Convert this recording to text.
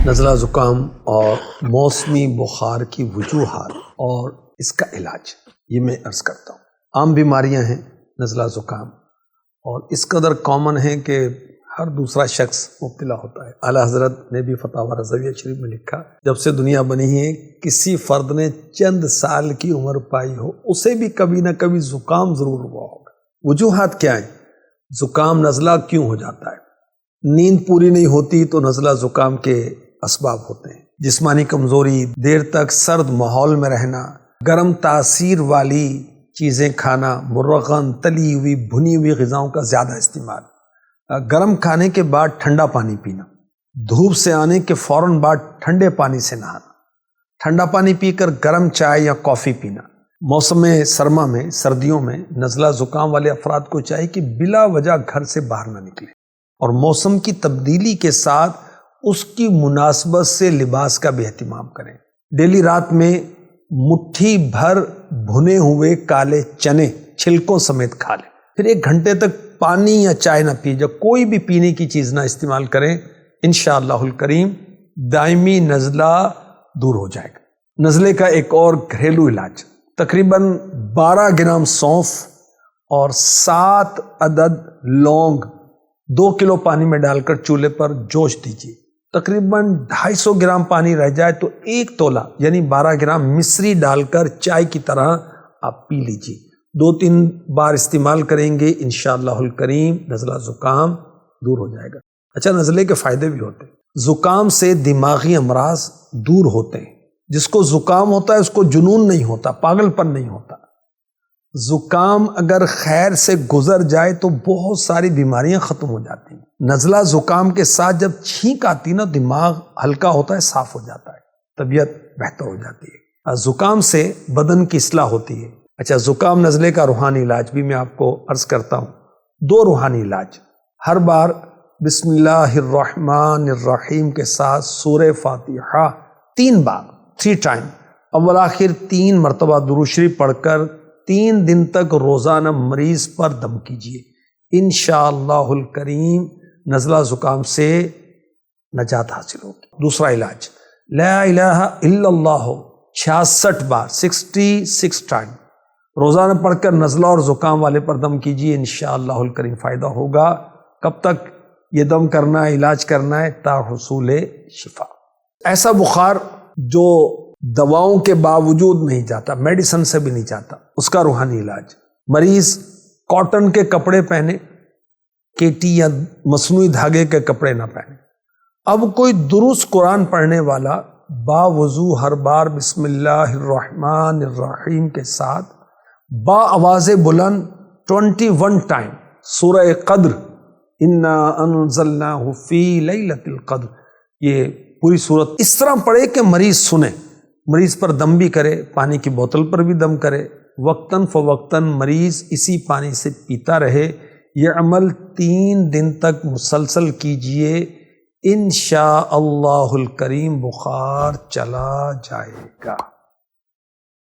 نزلہ زکام اور موسمی بخار کی وجوہات اور اس کا علاج یہ میں عرض کرتا ہوں۔ عام بیماریاں ہیں نزلہ زکام، اور اس قدر کامن ہیں کہ ہر دوسرا شخص مبتلا ہوتا ہے۔ اعلیٰ حضرت نے بھی فتاوی رضویہ شریف میں لکھا، جب سے دنیا بنی ہے کسی فرد نے چند سال کی عمر پائی ہو اسے بھی کبھی نہ کبھی زکام ضرور ہوا ہوگا۔ وجوہات کیا ہیں؟ زکام نزلہ کیوں ہو جاتا ہے؟ نیند پوری نہیں ہوتی تو نزلہ زکام کے اسباب ہوتے ہیں۔ جسمانی کمزوری، دیر تک سرد ماحول میں رہنا، گرم تاثیر والی چیزیں کھانا، مرغن، تلی ہوئی، بھنی ہوئی غذاؤں کا زیادہ استعمال، گرم کھانے کے بعد ٹھنڈا پانی پینا، دھوپ سے آنے کے فوراً بعد ٹھنڈے پانی سے نہانا، ٹھنڈا پانی پی کر گرم چائے یا کافی پینا۔ موسم سرما میں، سردیوں میں نزلہ زکام والے افراد کو چاہیے کہ بلا وجہ گھر سے باہر نہ نکلیں، اور موسم کی تبدیلی کے ساتھ اس کی مناسبت سے لباس کا بھی اہتمام کریں۔ ڈیلی رات میں مٹھی بھر بھنے ہوئے کالے چنے چھلکوں سمیت کھا لیں، پھر 1 گھنٹے تک پانی یا چائے نہ پیجیے، کوئی بھی پینے کی چیز نہ استعمال کریں۔ انشاءاللہ الکریم دائمی نزلہ دور ہو جائے گا۔ نزلے کا ایک اور گھریلو علاج، تقریباً 12 گرام سونف اور 7 عدد لونگ 2 کلو پانی میں ڈال کر چولہے پر جوش دیجیے۔ تقریباً 250 گرام پانی رہ جائے تو 1 تولہ یعنی 12 گرام مصری ڈال کر چائے کی طرح آپ پی لیجیے۔ 2-3 بار استعمال کریں گے انشاءاللہ الکریم نزلہ زکام دور ہو جائے گا۔ اچھا، نزلے کے فائدے بھی ہوتے ہیں۔ زکام سے دماغی امراض دور ہوتے ہیں۔ جس کو زکام ہوتا ہے اس کو جنون نہیں ہوتا، پاگل پن نہیں ہوتا۔ زکام اگر خیر سے گزر جائے تو بہت ساری بیماریاں ختم ہو جاتی ہیں۔ نزلہ زکام کے ساتھ جب چھینک آتی نا، دماغ ہلکا ہوتا ہے، صاف ہو جاتا ہے، طبیعت بہتر ہو جاتی ہے۔ زکام سے بدن کی اصلاح ہوتی ہے۔ اچھا، زکام نزلے کا روحانی علاج بھی میں آپ کو عرض کرتا ہوں۔ 2 روحانی علاج، ہر بار بسم اللہ الرحمن الرحیم کے ساتھ سورہ فاتحہ 3 بار 3 ٹائم اول آخر 3 مرتبہ درود شریف پڑھ کر 3 دن تک روزانہ مریض پر دم کیجیے۔ انشاءاللہ الکریم نزلہ زکام سے نجات حاصل ہوگی۔ دوسرا علاج، لا الہ الا اللہ 66 بار 66 ٹائم روزانہ پڑھ کر نزلہ اور زکام والے پر دم کیجیے۔ انشاءاللہ الکریم فائدہ ہوگا۔ کب تک یہ دم کرنا ہے، علاج کرنا ہے؟ تا حصول شفا۔ ایسا بخار جو دواؤں کے باوجود نہیں جاتا، میڈیسن سے بھی نہیں جاتا، اس کا روحانی علاج، مریض کاٹن کے کپڑے پہنے، کیٹی یا مصنوعی دھاگے کے کپڑے نہ پہنے۔ اب کوئی درست قرآن پڑھنے والا باوضو ہر بار بسم اللہ الرحمن الرحیم کے ساتھ با آواز بلند 21 ٹائم سورہ قدر انا انزلناہ فی لیلۃ القدر، یہ پوری صورت اس طرح پڑھے کہ مریض سنے، مریض پر دم بھی کرے، پانی کی بوتل پر بھی دم کرے، وقتاً فوقتاً مریض اسی پانی سے پیتا رہے۔ یہ عمل 3 دن تک مسلسل کیجئے، انشاءاللہ الکریم بخار چلا جائے گا۔